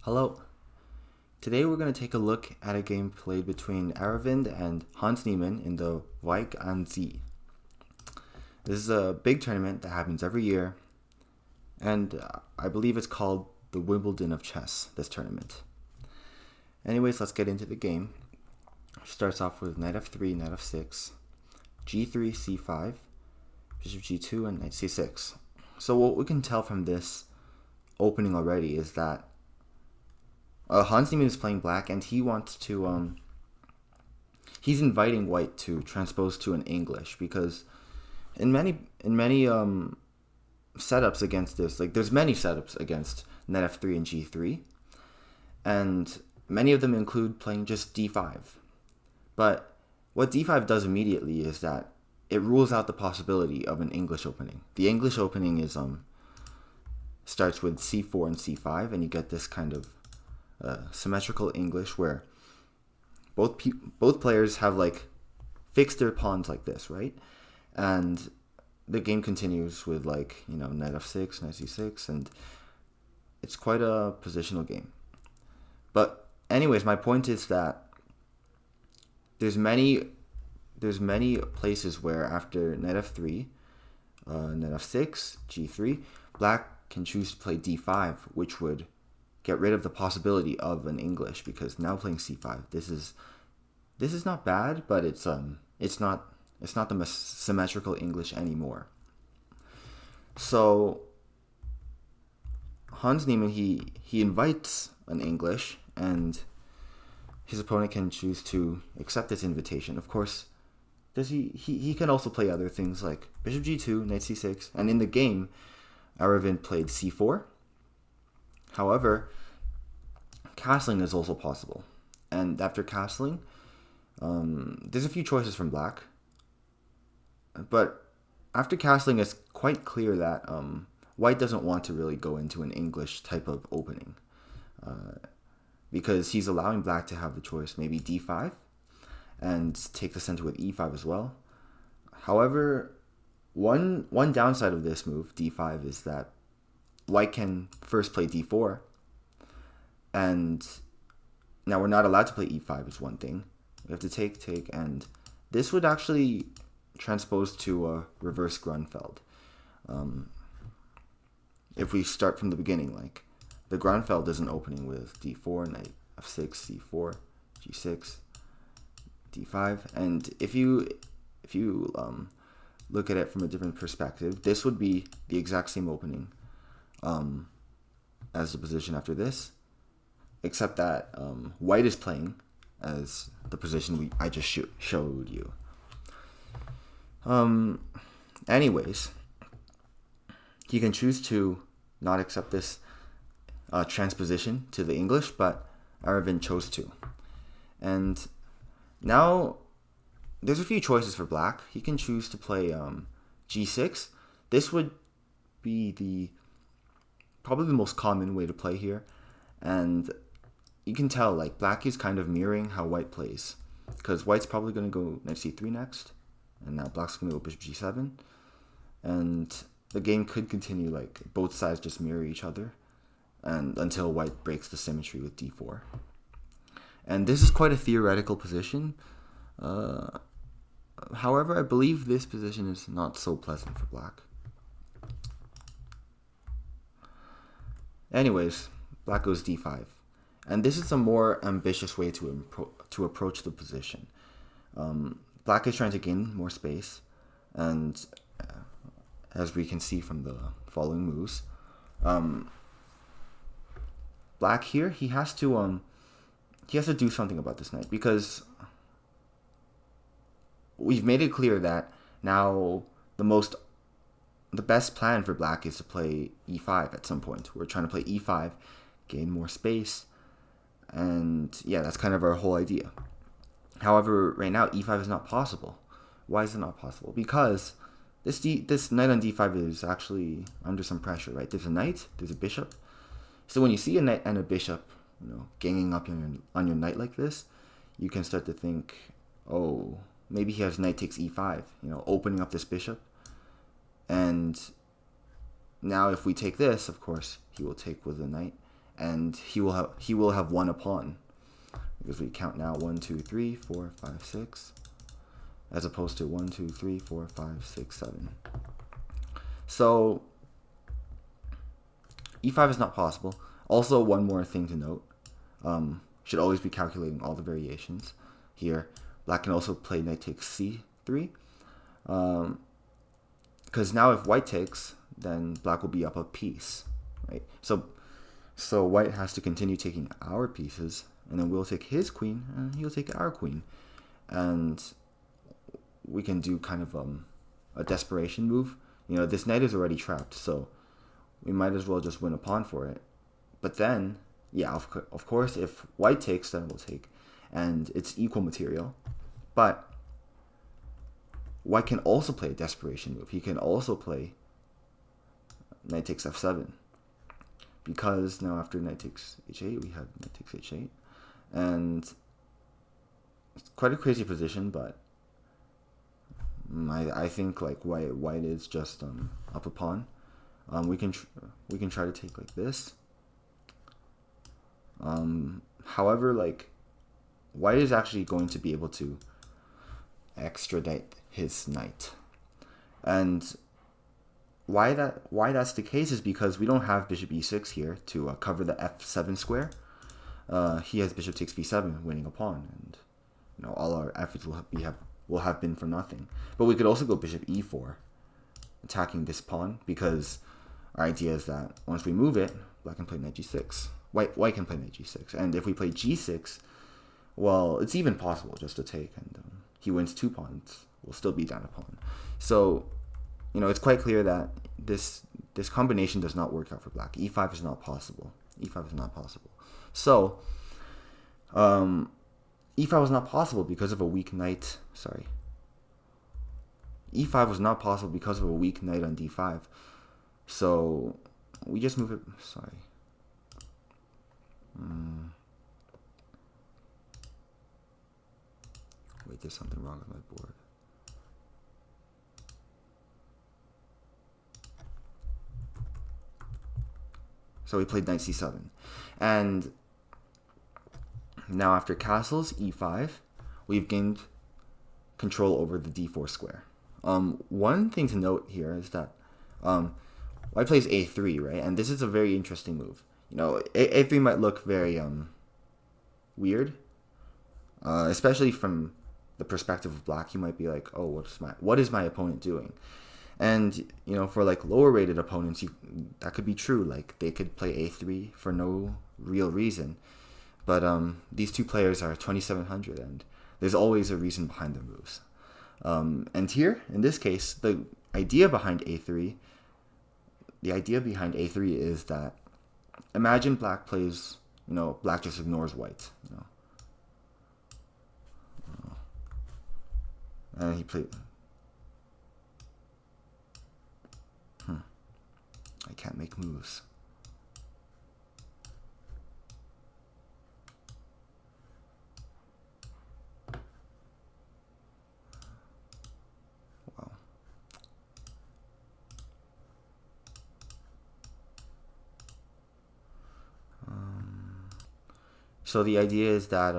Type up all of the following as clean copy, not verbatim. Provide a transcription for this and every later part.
Hello. Today we're going to take a look at a game played between Aravindh and Hans Niemann in the Wijk an Zee. This is a big tournament that happens every year, and I believe it's called the Wimbledon of chess, this tournament. Anyways, let's get into the game. Starts off with knight f3, knight f6, g3, c5, bishop g2, and knight c6. So what we can tell from this opening already is that Hans Niemann is playing black, and he wants to he's inviting white to transpose to an English, because in many setups against this, like there's many setups against knight f3 and g3, and many of them include playing just d5. But what d5 does immediately is that it rules out the possibility of an English opening. The English opening is starts with c4 and c5, and you get this kind of symmetrical English where both players have like fixed their pawns like this, right? And the game continues with like, knight f6, knight c6, and it's quite a positional game. But anyways, my point is that there's many places where after knight f3, knight f6, g3, black can choose to play d5, which would get rid of the possibility of an English, because now playing c5, this is not bad, but it's not the symmetrical English anymore. So Hans Niemann, he invites an English, and his opponent can choose to accept this invitation. Of course, he can also play other things like bishop g2, knight c6, and in the game, Aravindh played c4. However, castling is also possible, and after castling, there's a few choices from black. But after castling, it's quite clear that white doesn't want to really go into an English type of opening, because he's allowing black to have the choice, maybe d5, and take the center with e5 as well. However, one downside of this move, d5, is that white can first play d4, and now we're not allowed to play e5 is one thing. We have to take, and this would actually transpose to a reverse Grunfeld. If we start from the beginning, like the Grunfeld is an opening with d4, knight f6, c4, g6, d5, and if you look at it from a different perspective, this would be the exact same opening as the position after this, except that white is playing as the position I just showed you. Anyways, he can choose to not accept this transposition to the English, but Aravindh chose to. And now there's a few choices for black. He can choose to play g6. This would be probably the most common way to play here, and you can tell like black is kind of mirroring how white plays, because white's probably going to go knight c3 next, and now black's going to go bishop g7, and the game could continue like both sides just mirror each other, and until white breaks the symmetry with d4. And this is quite a theoretical position. However, I believe this position is not so pleasant for black. Anyways, black goes d5, and this is a more ambitious way to approach the position. Black is trying to gain more space, and as we can see from the following moves, black here, he has to do something about this knight, because we've made it clear that now the best plan for black is to play e5 at some point. We're trying to play e5, gain more space, and yeah, that's kind of our whole idea. However, right now e5 is not possible. Why is it not possible? Because this knight on d5 is actually under some pressure, right? There's a knight, there's a bishop. So when you see a knight and a bishop, ganging up on your knight like this, you can start to think, oh, maybe he has knight takes e5, opening up this bishop. And now if we take this, of course, he will take with the knight, and he will have won a pawn, because we count now 1, 2, 3, 4, 5, 6, as opposed to 1, 2, 3, 4, 5, 6, 7. So e5 is not possible. Also, one more thing to note, should always be calculating all the variations. Here, black can also play knight takes c3, because now if white takes, then black will be up a piece, right? So white has to continue taking our pieces, and then we'll take his queen, and he'll take our queen, and we can do kind of a desperation move. You know, this knight is already trapped, so we might as well just win a pawn for it. But then, yeah, of course, if white takes, then we'll take, and it's equal material. But white can also play a desperation move. He can also play knight takes f7, because now after knight takes h8, we have knight takes h8, and it's quite a crazy position, but I think like white is just up a pawn. We can try to take like this. However, like white is actually going to be able to extradite his knight, and why that's the case is because we don't have bishop e6 here to cover the f7 square. He has bishop takes b7, winning a pawn, and you know all our efforts will have been for nothing. But we could also go bishop e4, attacking this pawn, because our idea is that once we move it, black can play knight g6. White can play knight g6, and if we play g6, well, it's even possible just to take, and he wins 2 pawns. We'll still be down a pawn. So, you know, it's quite clear that this combination does not work out for black. e5 is not possible. e5 is not possible. So, e5 was not possible because of a weak knight. Sorry. e5 was not possible because of a weak knight on d5. So, we just move it. Sorry. Wait, there's something wrong with my board. So we played knight c7. And now after castles, e5, we've gained control over the d4 square. One thing to note here is that white plays a3, right? And this is a very interesting move. You know, a3 might look very weird, especially from the perspective of black. You might be like, oh, what is my opponent doing? And you know, for like lower rated opponents, that could be true. Like they could play a3 for no real reason. But these two players are 2700, and there's always a reason behind their moves. And here, in this case, the idea behind a3 is that, imagine black plays, you know, black just ignores white, you know. And he played, I can't make moves. Wow. So the idea is that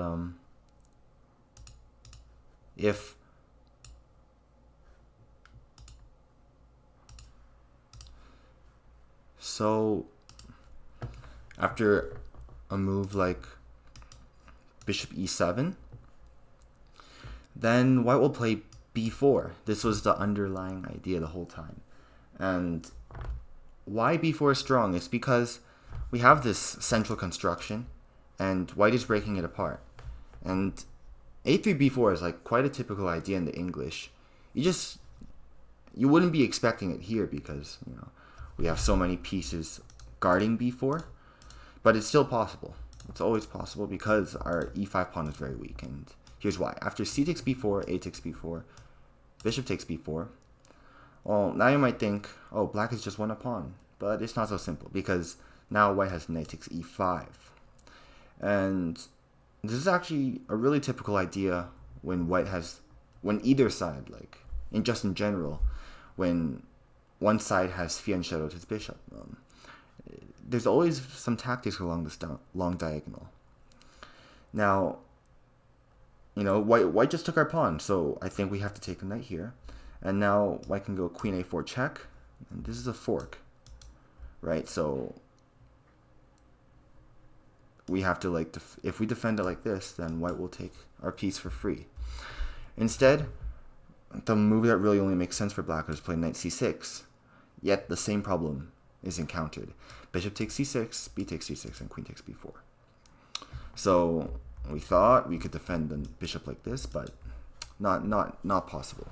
if so, after a move like bishop e7, then white will play b4. This was the underlying idea the whole time. And why b4 is strong is because we have this central construction, and white is breaking it apart. And a3 b4 is like quite a typical idea in the English. You wouldn't be expecting it here because, you know, we have so many pieces guarding b4, but it's still possible. It's always possible because our e5 pawn is very weak, and here's why. After c takes b4, a takes b4, bishop takes b4, well, now you might think, oh, black has just won a pawn, but it's not so simple because now white has knight takes e5. And this is actually a really typical idea when either side, like, in general, when one side has fianchettoed his bishop. there's always some tactics along this long diagonal. Now, white just took our pawn, so I think we have to take the knight here. And now white can go queen a4 check, and this is a fork, right? So we have to, like, if we defend it like this, then white will take our piece for free. Instead, the move that really only makes sense for black is play knight c6, yet the same problem is encountered. Bishop takes c6, b takes c6, and queen takes b4. So we thought we could defend the bishop like this, but not possible.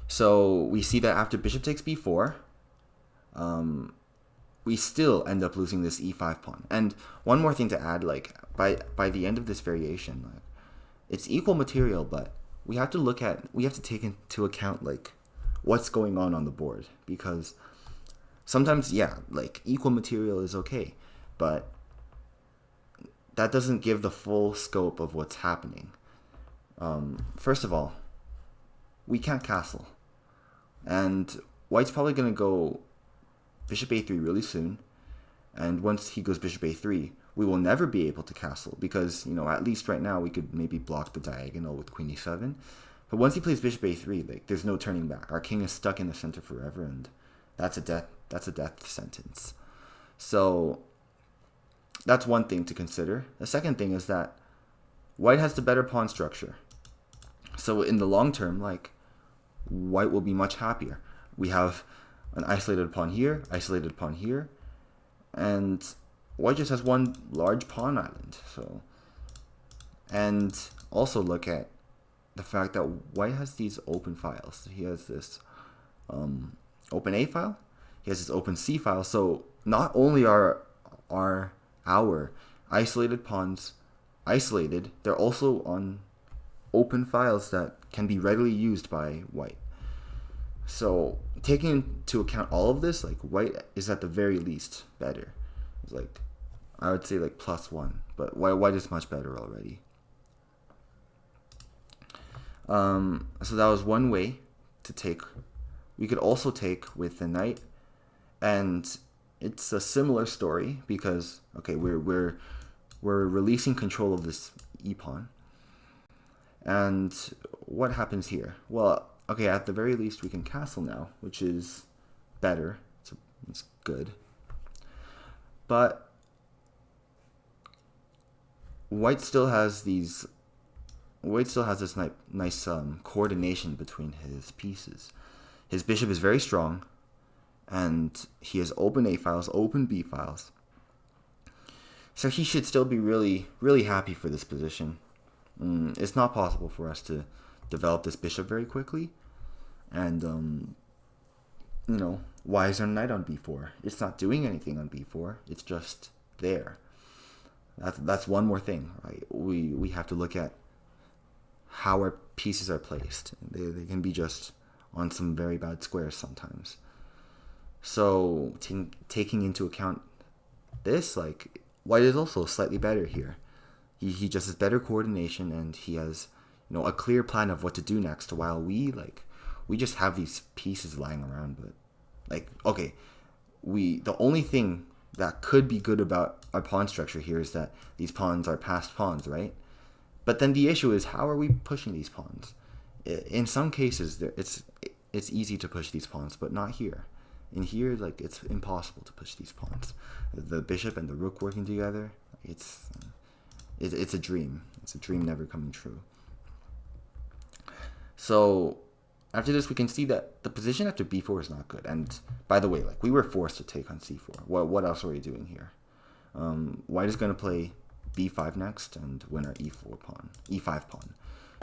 So we see that after bishop takes b4, we still end up losing this e5 pawn. And one more thing to add, like, by the end of this variation, like, it's equal material, but we have to take into account, like, what's going on the board, because sometimes, yeah, like, equal material is okay, but that doesn't give the full scope of what's happening. First of all, we can't castle, and white's probably going to go bishop a3 really soon, and once he goes bishop a3, we will never be able to castle, because, at least right now we could maybe block the diagonal with queen e7, but once he plays bishop a3, like, there's no turning back. Our king is stuck in the center forever, and that's a death sentence. So that's one thing to consider. The second thing is that white has the better pawn structure. So in the long term, like, white will be much happier. We have an isolated pawn here, and white just has one large pawn island. So, and also look at the fact that white has these open files. He has this open A file, he has this open C file. So not only are our isolated pawns isolated, they're also on open files that can be readily used by white. So taking into account all of this, like, white is at the very least better. It's like, I would say, like, +1, but white is much better already. So that was one way to take. We could also take with the knight, and it's a similar story because, okay, we're releasing control of this e-pawn. And what happens here? Well, okay, at the very least we can castle now, which is better. It's good. But white still has this nice coordination between his pieces. His bishop is very strong, and he has open A files, open B files. So he should still be really, really happy for this position. It's not possible for us to develop this bishop very quickly. And, why is our knight on b4? It's not doing anything on b4. It's just there. That's one more thing, right? We have to look at how our pieces are placed. They can be just on some very bad squares sometimes. So taking into account this, like, white is also slightly better here. He just has better coordination, and he has, a clear plan of what to do next, while we just have these pieces lying around. But, like, okay, the only thing that could be good about our pawn structure here is that these pawns are passed pawns, right? But then the issue is, how are we pushing these pawns? In some cases, it's easy to push these pawns, but not here. In here, like, it's impossible to push these pawns. The bishop and the rook working together, it's a dream. It's a dream never coming true. So after this, we can see that the position after b4 is not good. And by the way, like, we were forced to take on c4. What else are we doing here? White is going to play b5 next and win our e5 pawn.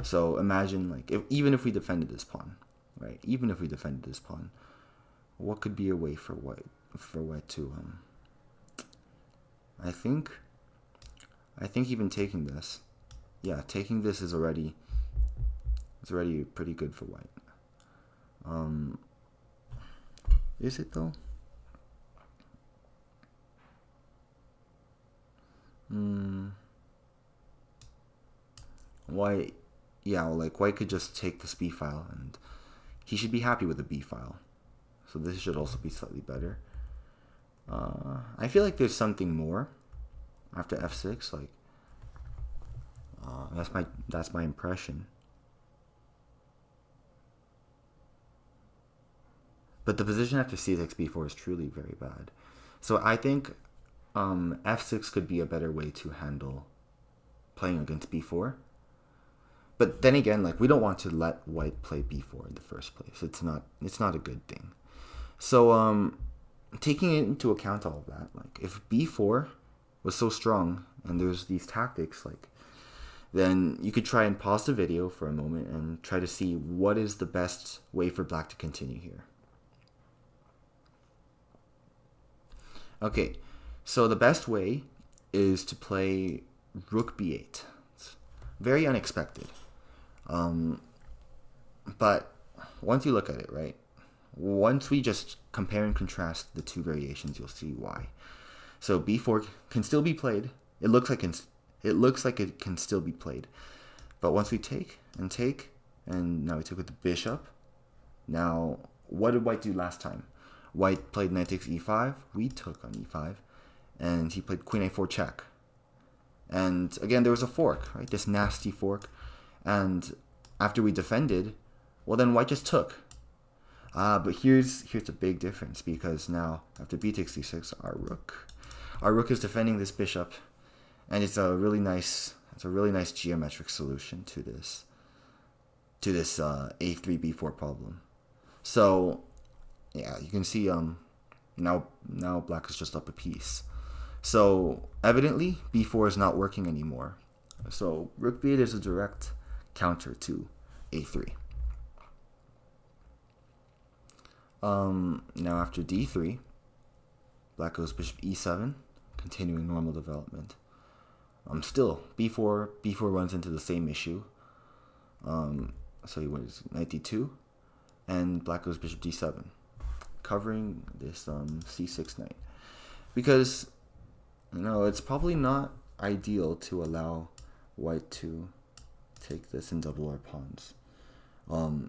So imagine, like, even if we defended this pawn, right? Even if we defended this pawn, what could be a way for white to I think even taking this, taking this is already pretty good for white. Is it though? White, white could just take this b file, and he should be happy with the b file. So this should also be slightly better. I feel like there's something more after f6. Like that's my impression. But the position after c6 b4 is truly very bad. So I think f6 could be a better way to handle playing against b4. But then again, like, we don't want to let white play b4 in the first place. It's not a good thing. So taking into account all of that, like, if b4 was so strong and there's these tactics, like, then you could try and pause the video for a moment and try to see what is the best way for black to continue here. Okay, so the best way is to play rook b8. It's very unexpected. But once you look at it, right, once we just compare and contrast the two variations, you'll see why. So b4 can still be played. It looks like it can still be played. But once we take, and now we took with the bishop. Now, what did white do last time? White played knight takes e5. We took on e5. And he played queen a4 check. And again, there was a fork, right? This nasty fork. And after we defended, well, then white just took. But here's the big difference, because now after b takes c6, our rook is defending this bishop, and it's a really nice geometric solution to this a3 b4 problem. So yeah, you can see now black is just up a piece. So evidently b4 is not working anymore. So rook b8 is a direct counter to a3. Now after d3, black goes bishop e7, continuing normal development. Still b4 runs into the same issue. So he wins knight d2, and black goes bishop d7, covering this c6 knight, because it's probably not ideal to allow white to take this and double our pawns.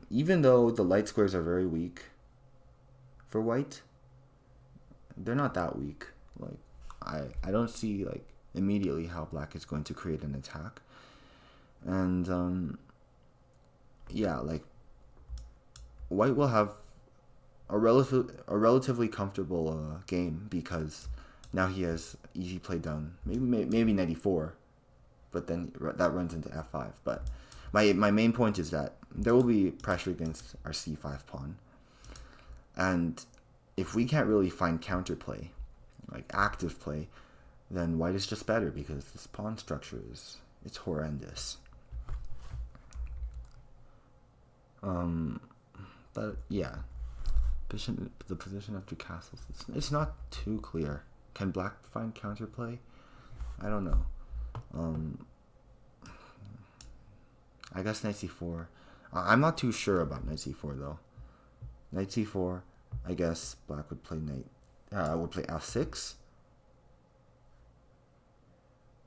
Even though the light squares are very weak for white, they're not that weak. Like, I don't see, like, immediately how black is going to create an attack. And yeah, like, white will have a relatively comfortable game, because now he has easy play down, maybe knight e4, but then that runs into f5. But my main point is that there will be pressure against our c5 pawn, and if we can't really find counterplay, like active play, then white is just better, because this pawn structure it's horrendous. But yeah, the position after castles, it's not too clear. Can black find counterplay? I don't know. I guess knight c4. I'm not too sure about knight c4 though. Knight c4. I guess black would play would play f6.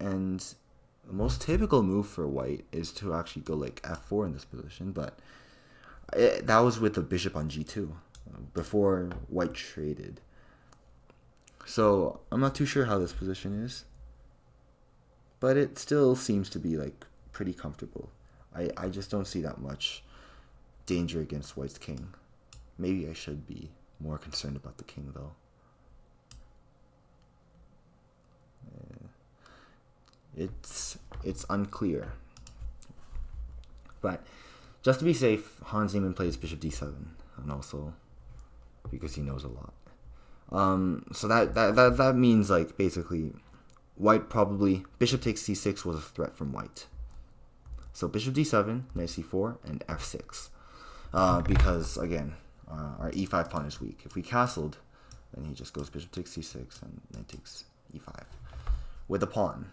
And the most typical move for white is to actually go like f4 in this position, but that was with the bishop on g2 before white traded. So I'm not too sure how this position is, but it still seems to be like pretty comfortable. I just don't see that much danger against white's king. Maybe I should be more concerned about the king though. It's unclear. But just to be safe, Hans Niemann plays bishop d7, and also because he knows a lot. So that means, like, basically white probably bishop takes c6 was a threat from white. So bishop d7, knight c4, and f6. Because again, our e5 pawn is weak. If we castled, then he just goes bishop takes c6 and knight takes e5 with a pawn.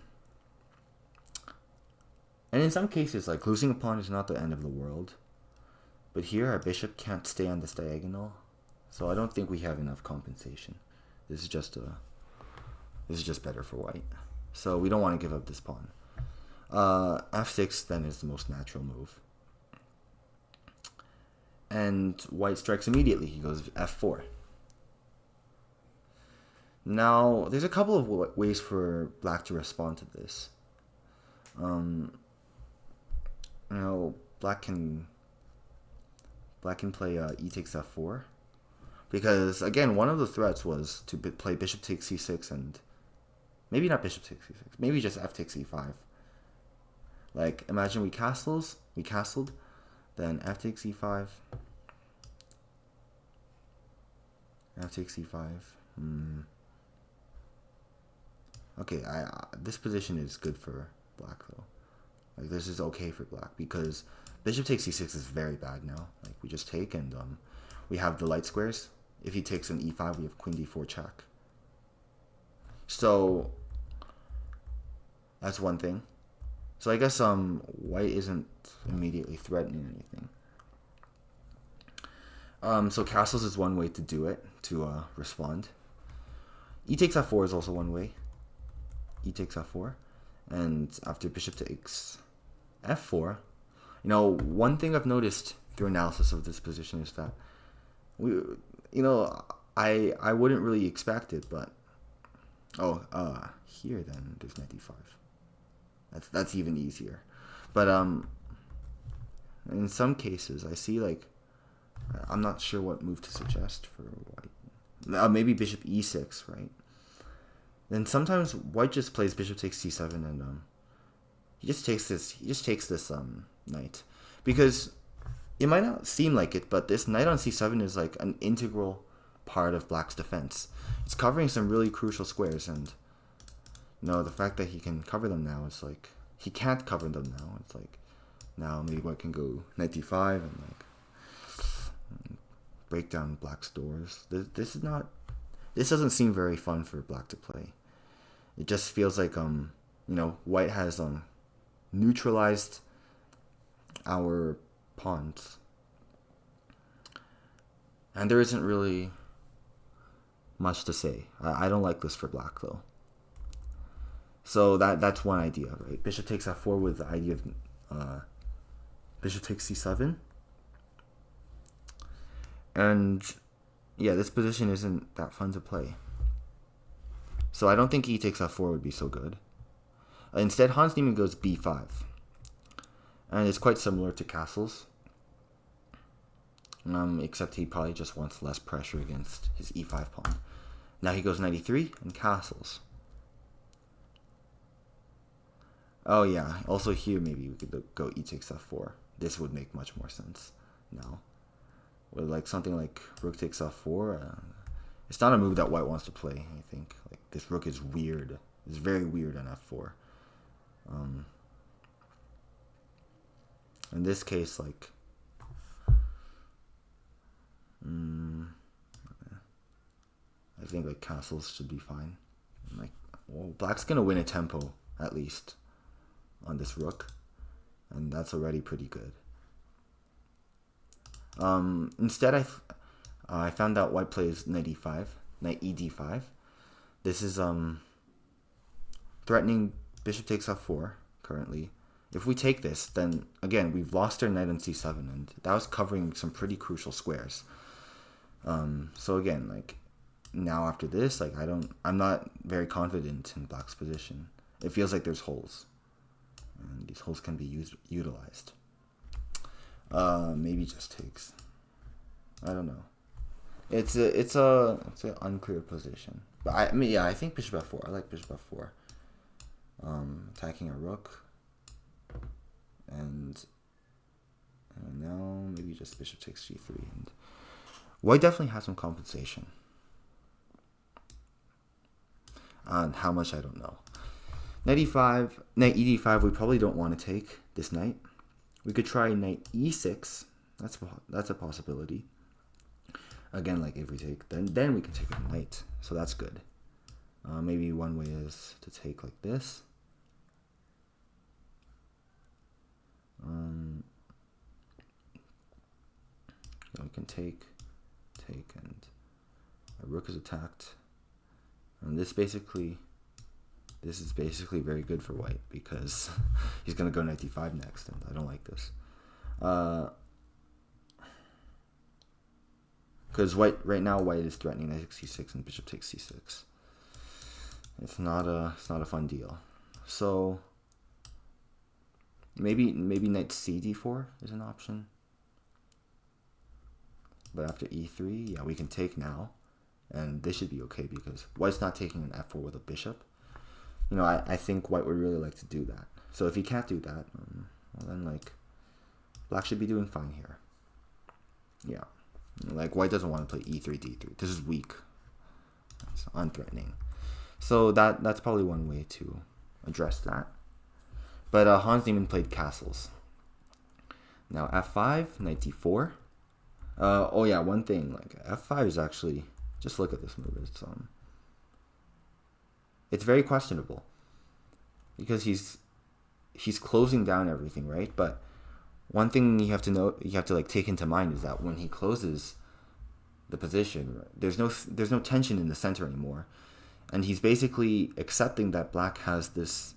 And in some cases, like, losing a pawn is not the end of the world. But here our bishop can't stay on this diagonal, so I don't think we have enough compensation. This is just better for white. So we don't want to give up this pawn. F6 then is the most natural move. And white strikes immediately. He goes f4. Now, there's a couple of ways for black to respond to this. You know, black can play e takes f4, because again, one of the threats was to play bishop takes c6, and maybe not bishop takes c6, maybe just f takes e5. Like, imagine we castled, then f takes e5, f takes e5. Okay, this position is good for black though. Like, this is okay for black because bishop takes c6 is very bad now. Like, we just take, and we have the light squares. If he takes an e5, we have queen d4 check. So that's one thing. So I guess white isn't immediately threatening anything. So castles is one way to do it, to respond. E takes f4 is also one way. E takes f4, and after bishop takes f4, you know, one thing I've noticed through analysis of this position is that I wouldn't really expect it, but here then there's knight d5. That's even easier. But in some cases I see, like, I'm not sure what move to suggest for white. Maybe bishop e6, right? Then sometimes white just plays bishop takes c7, and he just takes this knight, because it might not seem like it, but this knight on c7 is like an integral part of black's defense. It's covering some really crucial squares, and the fact that he can cover them now, it's like he can't cover them now. It's like now maybe white can go knight d5 and like break down black's doors. This doesn't seem very fun for black to play. It just feels like white has neutralized our pawns, and there isn't really much to say. I don't like this for black though. So that's one idea, right? Bishop takes f4 with the idea of bishop takes c7, and yeah, this position isn't that fun to play. So I don't think e takes f4 would be so good. Instead, Hans Niemann goes b5, and it's quite similar to castles, except he probably just wants less pressure against his e5 pawn. Now he goes knight e3 and castles. Oh yeah, also here maybe we could go e takes f4. This would make much more sense now. With like something like rook takes f4, it's not a move that white wants to play, I think. Like, this rook is weird. It's very weird on f4. In this case, like, I think like castles should be fine. Like, well, black's gonna win a tempo at least on this rook, and that's already pretty good. Instead, I found out white plays knight e5, knight ed5. This is threatening bishop takes f4 currently. If we take this, then again we've lost our knight on c7, and that was covering some pretty crucial squares. So again, like, now after this, like, I'm not very confident in black's position. It feels like there's holes, and these holes can be utilized. Maybe just takes. I don't know. It's an unclear position. But I think bishop f4. I like bishop f4. Attacking a rook, and now maybe just bishop takes g3. And white definitely has some compensation. On how much, I don't know. Knight e5, knight ed5. We probably don't want to take this knight. We could try knight e6. That's a possibility. Again, like, if we take, then we can take a knight. So that's good. Maybe one way is to take like this. We can take, and our rook is attacked. And this is basically very good for white, because he's going to go knight d5 next, and I don't like this. Because right now white is threatening knight takes c6 and bishop takes c6. It's not a fun deal. So maybe knight c d4 is an option. But after e3, yeah, we can take now. And this should be okay because white's not taking an f4 with a bishop. You know, I think white would really like to do that. So if he can't do that, well then, like, black should be doing fine here. Yeah. Like, white doesn't want to play e3, d3. This is weak. It's unthreatening. So that's probably one way to address that. But Hans Niemann played castles. Now f5, knight d4. Oh yeah, one thing, like f5 is actually, just look at this move. It's very questionable because he's closing down everything, right? But one thing you have to like take into mind is that when he closes the position, there's no tension in the center anymore, and he's basically accepting that black has this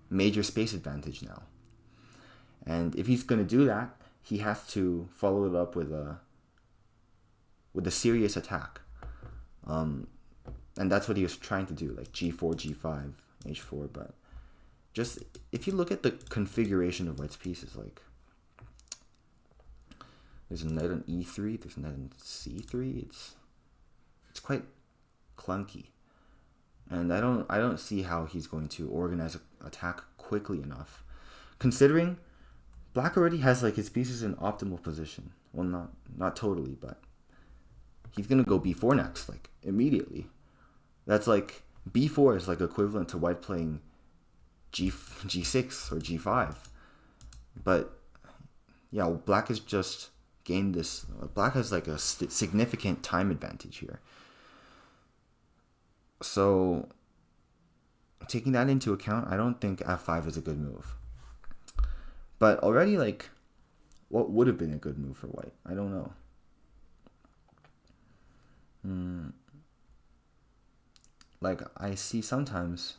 major space advantage now. And if he's going to do that, he has to follow it up with a serious attack. And that's what he was trying to do, like g4, g5, h4. But just if you look at the configuration of white's pieces, like there's a knight on e3, there's a knight on c3. It's quite clunky, and I don't see how he's going to organize an attack quickly enough, considering black already has like his pieces in optimal position. Well, not totally, but he's gonna go b4 next, like immediately. That's like b4 is like equivalent to white playing g6 or g5. But yeah, black has just gained this. Black has like a significant time advantage here. So taking that into account, I don't think f5 is a good move. But already, like, what would have been a good move for white? I don't know. Like, I see sometimes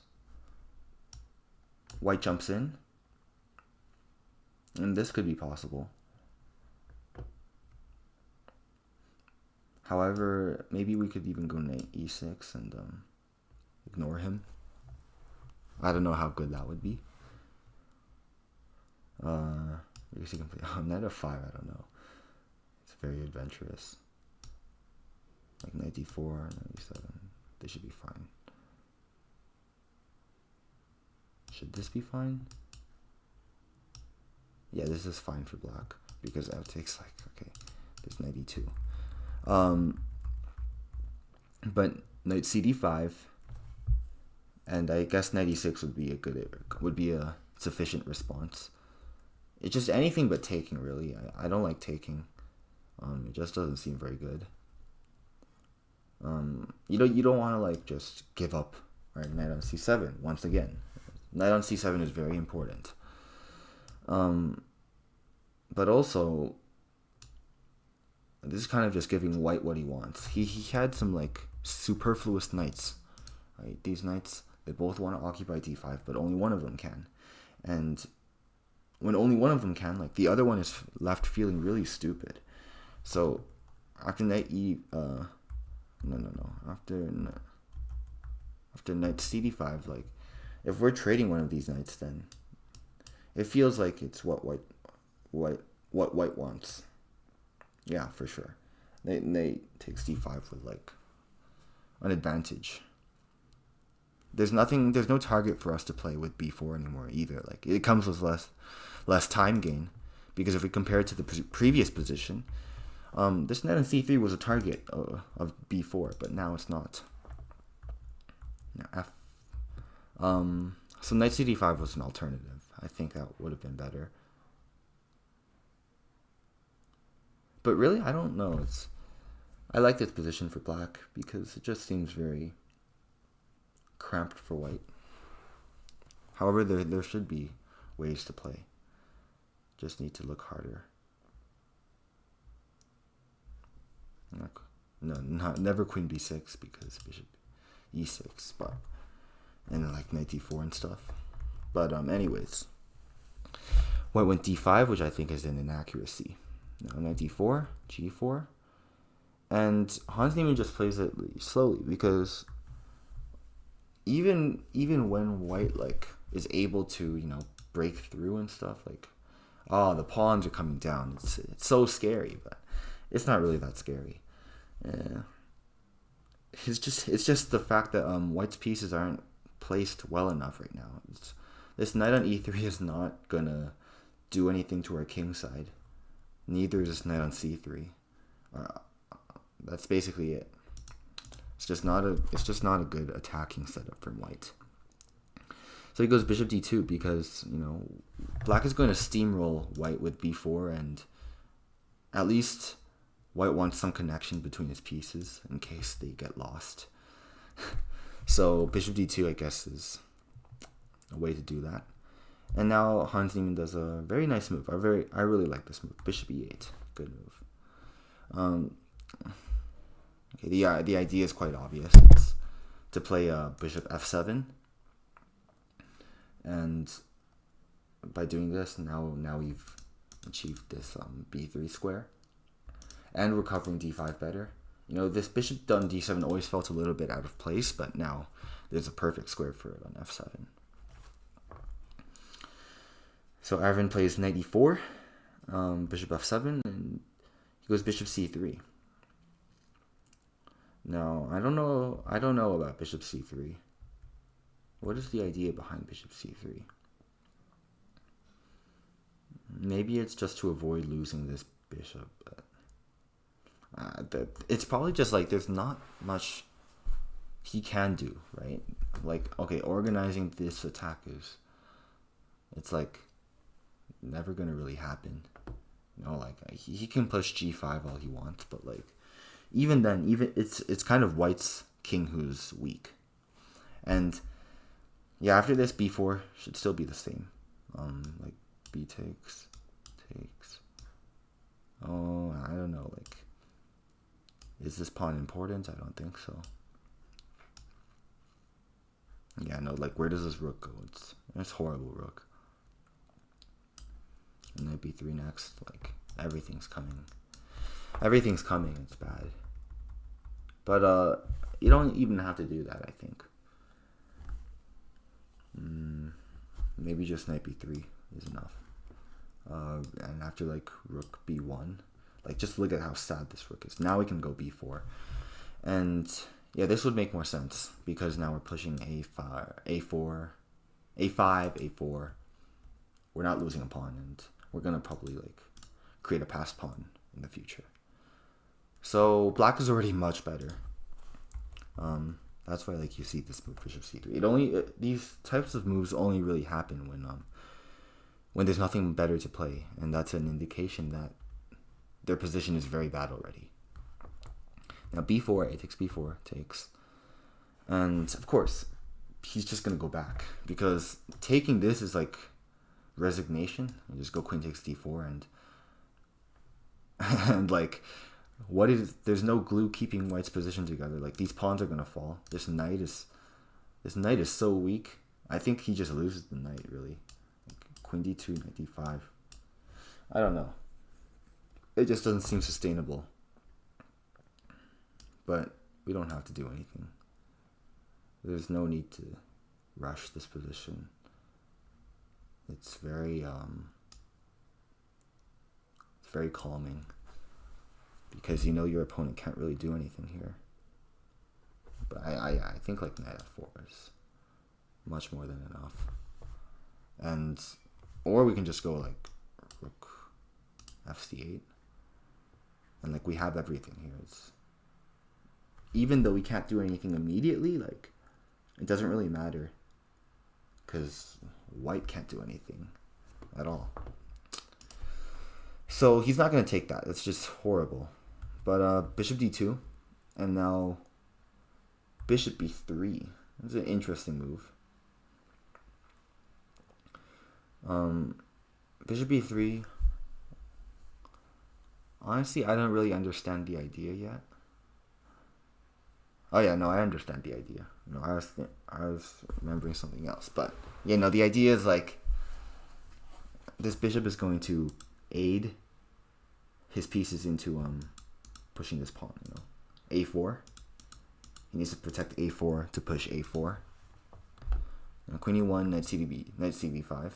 white jumps in, and this could be possible. However, maybe we could even go knight e6 and ignore him. I don't know how good that would be. I guess you can play knight f5. I don't know. It's very adventurous. Like knight d4, knight e7. They should be fine. Should this be fine? Yeah, this is fine for black because f takes, like, okay, there's knight e2. But knight cd5, and I guess knight e6 would be a sufficient response. It's just anything but taking, really. I don't like taking. It just doesn't seem very good. You don't want to like just give up. All right, knight on c7 once again. Knight on c7 is very important. But also, this is kind of just giving white what he wants. He had some like superfluous knights. Right, these knights, they both want to occupy d5, but only one of them can. And when only one of them can, like, the other one is left feeling really stupid. So after knight after knight cd5, like, if we're trading one of these knights, then it feels like it's what white wants. Yeah, for sure. Knight takes d5 with like an advantage. There's no target for us to play with b4 anymore either. Like, it comes with less time gain, because if we compare it to the previous position, this knight on c3 was a target of b4, but now it's not. Now so knight cd5 was an alternative. I think that would have been better. But really, I don't know. I like this position for black because it just seems very cramped for white. However, there should be ways to play. Just need to look harder. Never queen b6 because bishop e6, but and then like knight d4 and stuff. But anyways, white went d5, which I think is an inaccuracy. Now knight d4, g4, and Hans Niemann just plays it slowly because even when white like is able to, break through and stuff, like, oh, the pawns are coming down. It's so scary, but it's not really that scary. Yeah. It's just the fact that white's pieces aren't placed well enough right now. This knight on e3 is not gonna do anything to our king side. Neither is this knight on c3. That's basically it. It's just not a good attacking setup from white. So he goes bishop d2 because, black is going to steamroll white with b4, and at least white wants some connection between his pieces in case they get lost. So bishop d2, I guess, is a way to do that. And now Hans Niemann does a very nice move. I really like this move. Bishop e8, good move. Okay, the idea is quite obvious. It's to play bishop f7, and by doing this, now we've achieved this b3 square, and we're covering d5 better. This bishop on d7 always felt a little bit out of place, but now there's a perfect square for it on f7. So Aravindh plays knight e4, bishop f7, and he goes bishop c3. Now, I don't know about bishop c3. What is the idea behind bishop c3? Maybe it's just to avoid losing this bishop. But it's probably just like there's not much he can do, right? Like, okay, organizing this attack it's like never gonna really happen. Like he can push g5 all he wants, but like even then, it's kind of white's king who's weak. And yeah, after this, b4 should still be the same. Like b takes. Oh, I don't know. Like, is this pawn important? I don't think so. Yeah, no. Like, where does this rook go? It's horrible rook. And then b3 next. Like, everything's coming. It's bad. But you don't even have to do that, I think. Maybe just knight b3 is enough. And after like rook b1, like just look at how sad this rook is. Now we can go b4, and yeah, this would make more sense because now we're pushing a4, a4. We're not losing a pawn, and we're gonna probably like create a passed pawn in the future. So black is already much better. That's why like you see this move bishop c3. These types of moves only really happen when there's nothing better to play, and that's an indication that their position is very bad already. Now b4, a takes b4 takes, and of course he's just gonna go back because taking this is like resignation. You just go queen takes d4 and like. There's no glue keeping white's position together. Like, these pawns are gonna fall. This knight is so weak. I think he just loses the knight, really. Like, queen d2, knight d5. I don't know. It just doesn't seem sustainable. But we don't have to do anything. There's no need to rush this position. It's very calming. Because your opponent can't really do anything here. But I think like knight f4 is much more than enough. Or we can just go like rook fc8. And like we have everything here. Even though we can't do anything immediately, like it doesn't really matter. Because white can't do anything at all. So he's not going to take that. It's just horrible. But bishop d2, and now bishop b3. That's an interesting move. Bishop b3. Honestly, I don't really understand the idea yet. Oh yeah, no, I understand the idea. No, I was remembering something else. But yeah, no, the idea is like this bishop is going to aid his pieces into pushing this pawn, a4. He needs to protect a4 to push a4. Queen e1, knight cb5.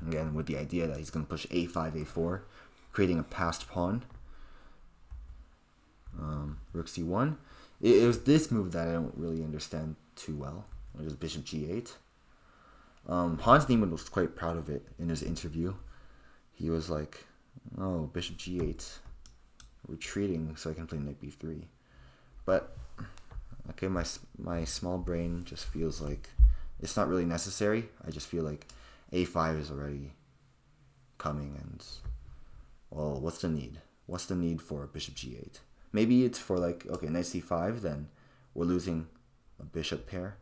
Again, with the idea that he's going to push a5, a4, creating a passed pawn. Rook c1. It was this move that I don't really understand too well, which is bishop g8. Hans Niemann was quite proud of it in his interview. He was like, oh, bishop g8, retreating so I can play knight b3. But, okay, my small brain just feels like it's not really necessary. I just feel like a5 is already coming, and, well, what's the need? What's the need for bishop g8? Maybe it's for like, okay, knight c5, then we're losing a bishop pair.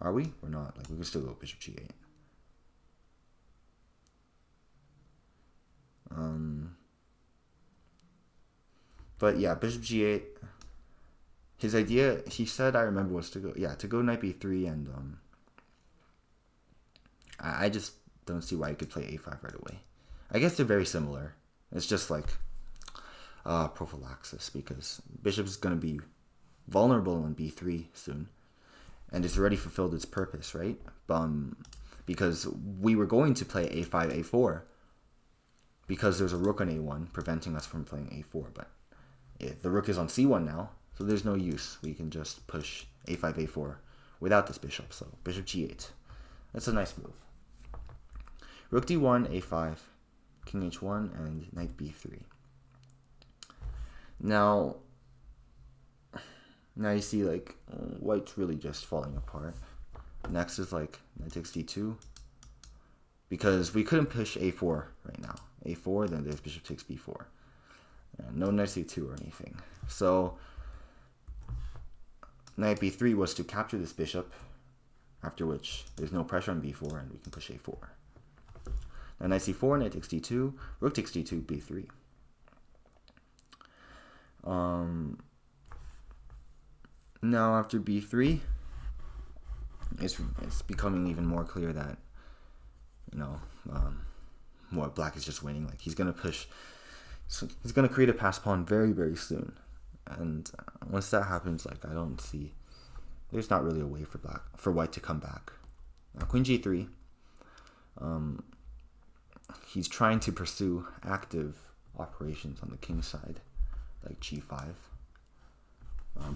Are we? We're not. Like, we can still go bishop g8. But yeah, bishop g8. His idea, he said, I remember, was to go knight b3, and I just don't see why you could play a5 right away. I guess they're very similar. It's just like prophylaxis, because bishop's going to be vulnerable on b3 soon, and it's already fulfilled its purpose, right? Because we were going to play a5, a4, because there's a rook on a1 preventing us from playing a4, but the rook is on c1 now, so there's no use. We can just push a5, a4 without this bishop, so bishop g8. That's a nice move. Rook d1, a5, king h1, and knight b3. Now you see, like, white's really just falling apart. Next is like knight takes d2, because we couldn't push a4 right now. a4, then there's bishop takes b4. And no knight c2 or anything. So knight b3 was to capture this bishop, after which there's no pressure on b4 and we can push a4. Now knight c4, knight takes d2, rook takes d2, b3. Now after b3, it's becoming even more clear that, you know, what black is just winning. Like, he's gonna push, so he's gonna create a pass pawn very, very soon, and once that happens, like, I don't see, there's not really a way for white to come back. Now queen g3, he's trying to pursue active operations on the king side, like g5.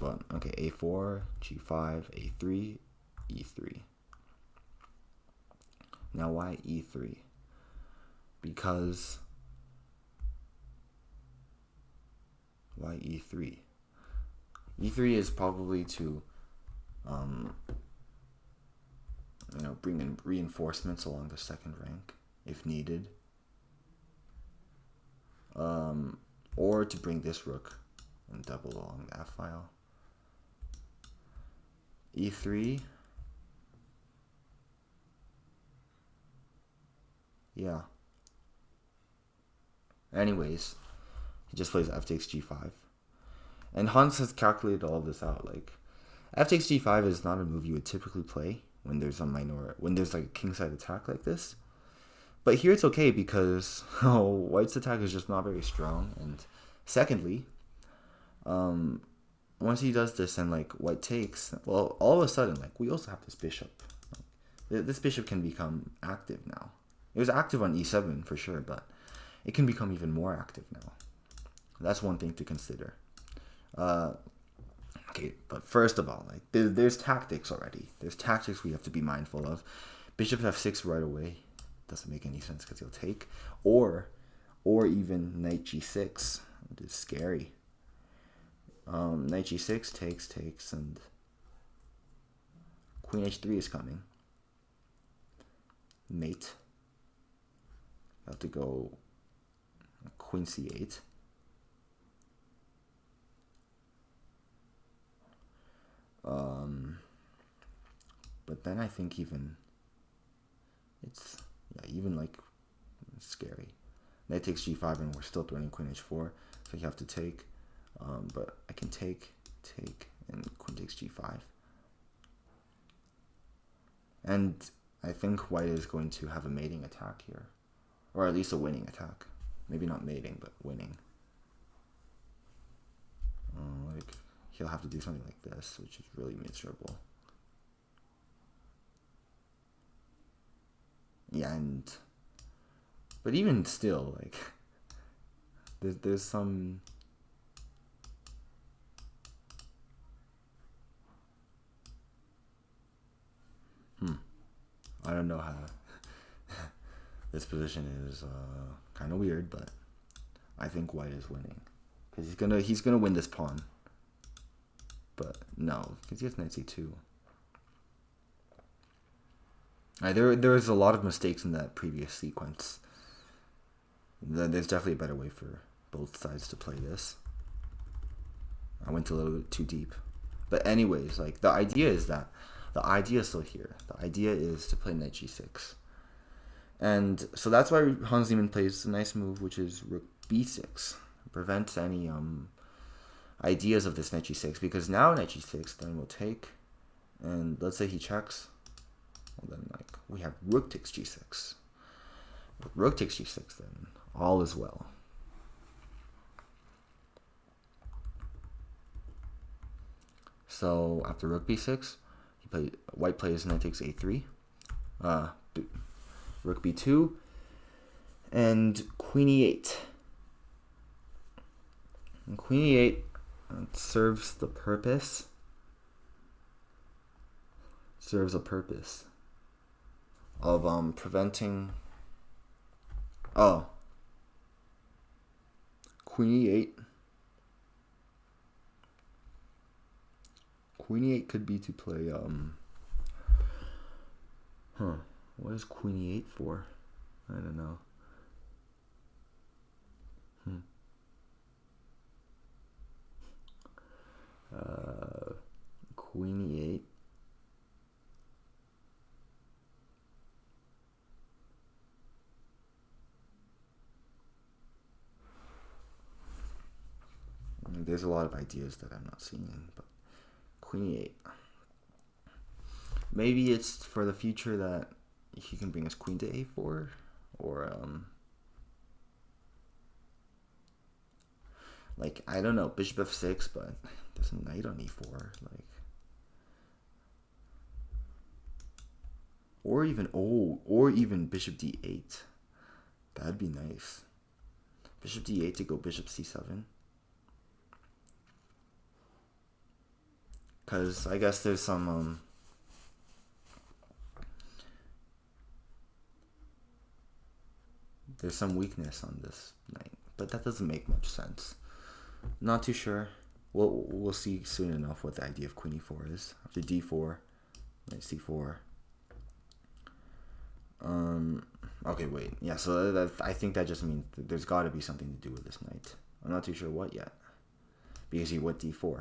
But okay, a4, g5, a3, e3. Now why e3? Because why e3? E3 is probably to bring in reinforcements along the second rank if needed, or to bring this rook and double along the f file. e3, yeah. Anyways, he just plays f takes g5, and Hans has calculated all this out. Like, f takes g5 is not a move you would typically play when there's like a kingside attack like this. But here it's okay because white's attack is just not very strong, and secondly, once he does this and like white takes, well, all of a sudden, like, we also have this bishop. This bishop can become active now. It was active on e7 for sure, but it can become even more active now. That's one thing to consider. Okay, but first of all, like, there's tactics already. There's tactics we have to be mindful of. Bishop f6 right away doesn't make any sense because he'll take, or even knight g6, which is scary. Knight g6 takes, and queen h3 is coming. Mate. Have to go queen c8. But then I think even like it's scary. Knight takes g5 and we're still threatening queen h4, so you have to take. But I can take, and queen takes g5. And I think white is going to have a mating attack here, or at least a winning attack. Maybe not mating, but winning. Like, he'll have to do something like this, which is really miserable. yeah, but even still, like, there's some. I don't know how this position is kind of weird, but I think white is winning because he's gonna win this pawn. But no, because he has knight c2. There was a lot of mistakes in that previous sequence. There's definitely a better way for both sides to play this. I went a little bit too deep. But anyways, like, the idea is still here. The idea is to play knight g6. And so that's why Hans Niemann plays a nice move, which is rook b6. Prevents any ideas of this knight g6, because now knight g6, then we'll take, and let's say he checks, well, then like we have rook takes g6. With rook takes g6, then all is well. So after rook b6, white plays knight takes a3, rook b2, and queen e8. And queen e8 serves a purpose of preventing. Oh, queen e8. Queen e8 could be to play what is queen e8 for? I don't know. Queen e8. There's a lot of ideas that I'm not seeing, but queen e8. Maybe it's for the future that he can bring his queen to a4, or like, I don't know, bishop f6, but there's a knight on e4, like, or even bishop d8. That'd be nice. Bishop d8 to go bishop c7. Because I guess there's some weakness on this knight, but that doesn't make much sense. Not too sure. We'll see soon enough what the idea of queen e4 is. After d4, knight c4. Okay, wait. Yeah, so I think that just means there's got to be something to do with this knight. I'm not too sure what yet, because he went d4.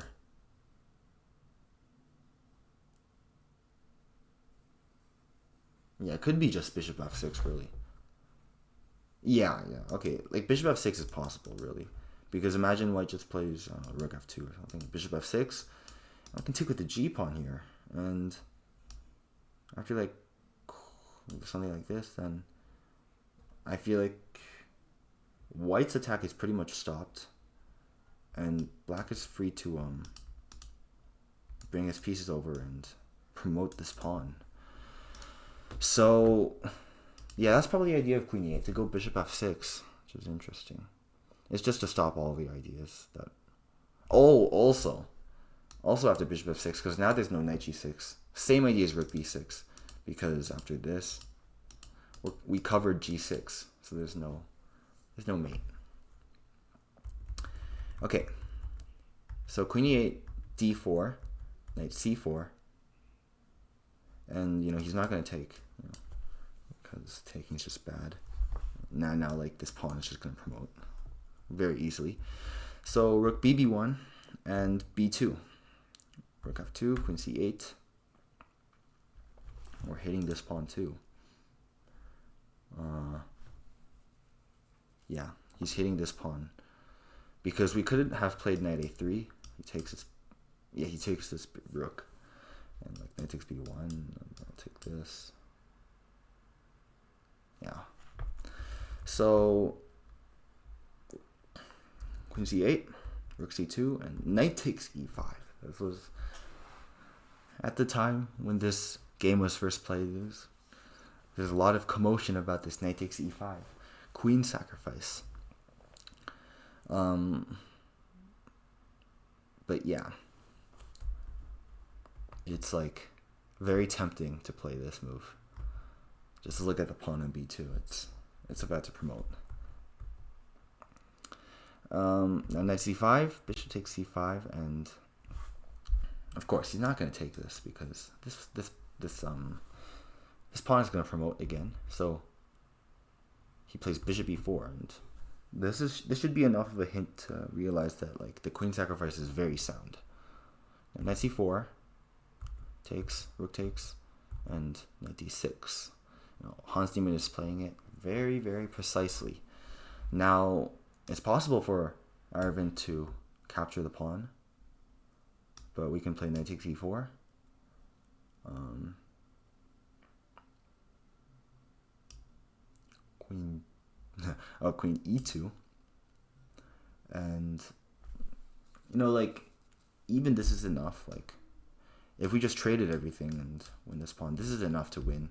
Yeah, it could be just bishop f6, really. Yeah, okay. Like, bishop f6 is possible, really. Because imagine white just plays rook f2 or something. Bishop f6. I can take with the g pawn here. And after, like, something like this, then I feel like white's attack is pretty much stopped. And black is free to bring his pieces over and promote this pawn. So, yeah, that's probably the idea of queen e8, to go bishop f6, which is interesting. It's just to stop all the ideas that... Oh, also after bishop f6, because now there's no knight g6. Same idea as rook b6, because after this, we covered g6, so there's no mate. Okay, so queen e8, d4, knight c4, and, you know, he's not going to take, you know, because taking is just bad. Now, like, this pawn is just going to promote very easily. So, rook bb1 and b2. Rook f2, queen c8. We're hitting this pawn too. Yeah, he's hitting this pawn. Because we couldn't have played knight a3. He takes this rook. And, like, knight takes b1, and I'll take this. Yeah. So, queen c8, rook c2, and knight takes e5. This was, at the time when this game was first played, it was There's a lot of commotion about this knight takes e5. Queen sacrifice. But yeah. It's like very tempting to play this move. Just look at the pawn on b2. It's about to promote. Now knight c5, bishop takes c5, and of course he's not going to take this because this pawn is going to promote again. So he plays bishop e4, and this should be enough of a hint to realize that like the queen sacrifice is very sound. Now, knight c4 takes, rook takes, and knight d6. Hans Niemann is playing it very, very precisely. Now, it's possible for Aravindh to capture the pawn, but we can play knight takes e4. Queen e2. And, like, even this is enough. Like, if we just traded everything and win this pawn, this is enough to win.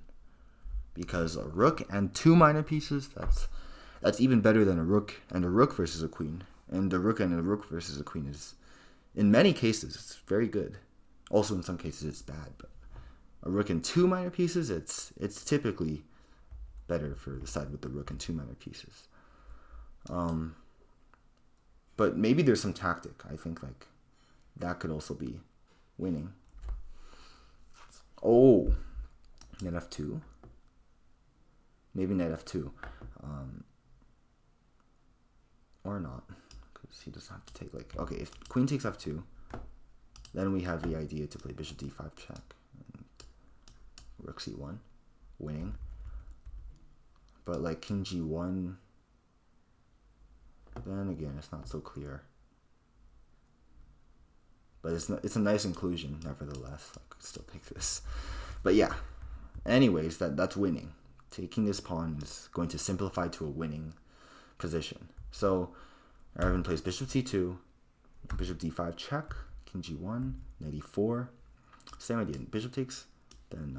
Because a rook and 2 minor pieces, that's even better than a rook and a rook versus a queen. And a rook and a rook versus a queen is, in many cases, it's very good. Also, in some cases, it's bad. But a rook and 2 minor pieces, it's typically better for the side with the rook and 2 minor pieces. But maybe there's some tactic. I think like that could also be winning. Oh, knight f2. Maybe knight f2, or not, because he doesn't have to take like. Okay, if queen takes f2, then we have the idea to play bishop d5 check, and rook c1, winning. But like king g1, then again it's not so clear. But it's a nice inclusion nevertheless. I could still take this, but yeah. Anyways, that's winning. Taking this pawn is going to simplify to a winning position. So Aravindh plays bishop c2, bishop d5 check, king g1, knight e4. Same idea. Bishop takes, then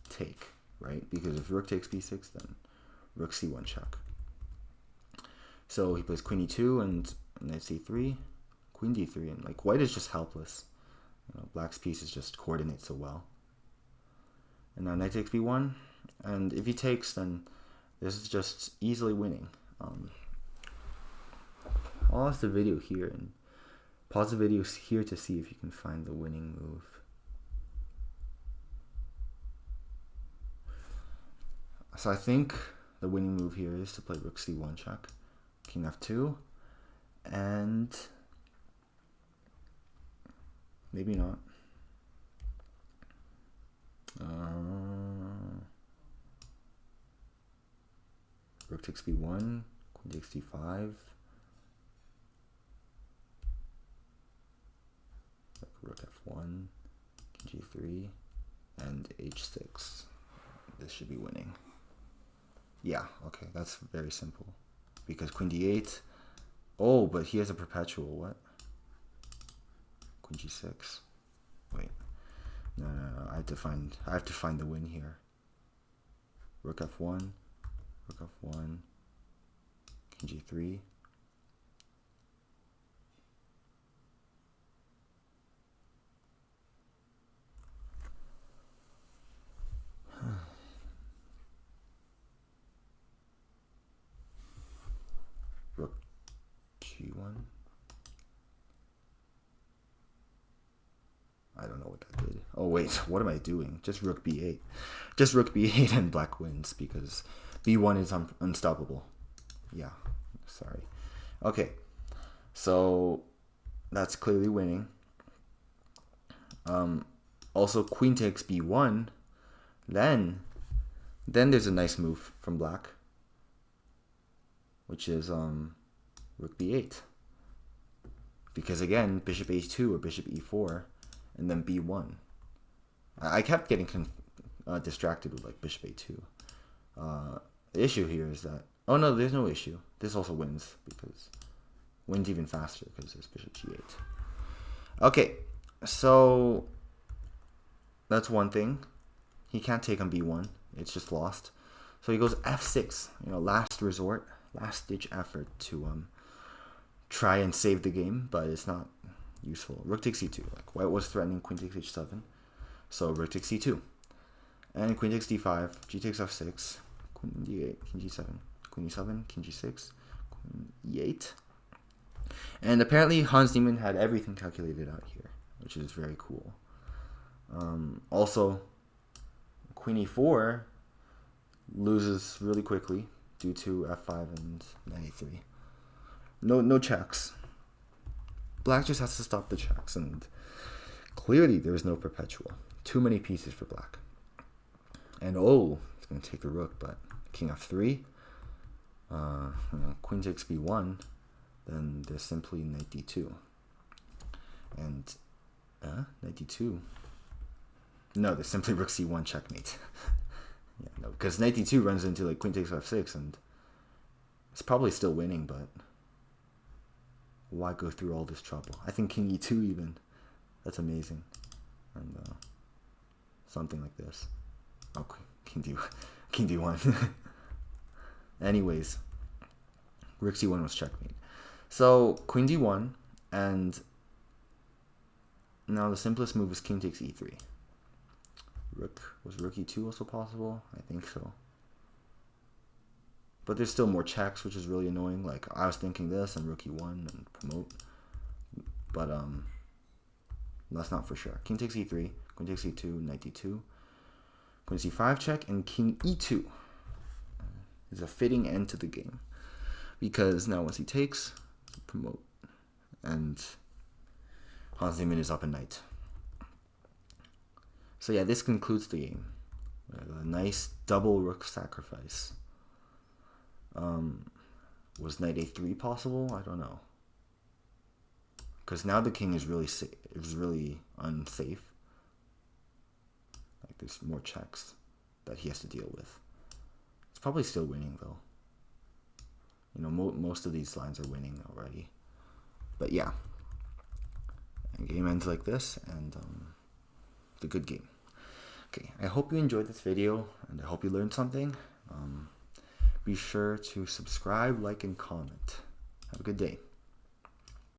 take, right? Because if rook takes b6, then rook c1 check. So he plays queen e2 and knight c3, queen d3, and like white is just helpless. Black's piece just coordinates so well. And now knight takes b1, and if he takes, then this is just easily winning. I'll pause the video here and pause the video here to see if you can find the winning move. So I think the winning move here is to play rook c1 check, king f2, and maybe not. Rook takes b1, queen takes d5, rook f1, king g3, and h6. This should be winning. Yeah, okay, that's very simple. Because queen d8, oh, but he has a perpetual, what? Queen g6, wait. No, I have to find the win here. Rook f1, rook f1, king g3. Rook g1. I don't know what that did. Oh wait, what am I doing? Just rook b8. Just rook b8 and black wins because b1 is unstoppable. Yeah, sorry. Okay, so that's clearly winning. Also, queen takes b1. Then there's a nice move from black, which is rook b8. Because again, bishop h2 or bishop e4. And then b1. I kept getting distracted with like bishop a2. The issue here is that, oh no, there's no issue. This also wins because wins even faster because there's bishop g8. Okay, so that's one thing. He can't take on b1 it's just lost. So he goes f6, last resort, last ditch effort to try and save the game, but it's not useful. Rook takes c2. Like white was threatening queen takes h7, so rook takes c2, and queen takes d5, g takes f6, queen d8, king g7, queen e7, king g6, queen e8. And apparently Hans Niemann had everything calculated out here, which is very cool. Also, queen e4 loses really quickly due to f5 and knight a3. No checks. Black just has to stop the checks, and clearly there is no perpetual. Too many pieces for black. And it's going to take the rook, but king f3, queen takes b1, then there's simply knight d2. And knight d2. No, there's simply rook c1 checkmate. Yeah, no, because knight d2 runs into like queen takes f6, and it's probably still winning, but why go through all this trouble? I think king e2 even. That's amazing. And something like this. Oh, king d1. Anyways, rook c1 was checkmate. So queen d1, and now the simplest move is king takes e3. Was rook e2 also possible? I think so. But there's still more checks, which is really annoying. Like I was thinking this and rook e1 and promote, but that's not for sure. King takes e3, queen takes e2, knight d2, queen c5 check, and king e2 is a fitting end to the game, because now once he takes, promote, and Hans Niemann is up a knight. So yeah, this concludes the game. A nice double rook sacrifice. Was knight a3 possible? I don't know. Because now the king is really unsafe. Like there's more checks that he has to deal with. It's probably still winning though. Most of these lines are winning already. But yeah, and game ends like this, and it's a good game. Okay, I hope you enjoyed this video, and I hope you learned something. Be sure to subscribe, like, and comment. Have a good day.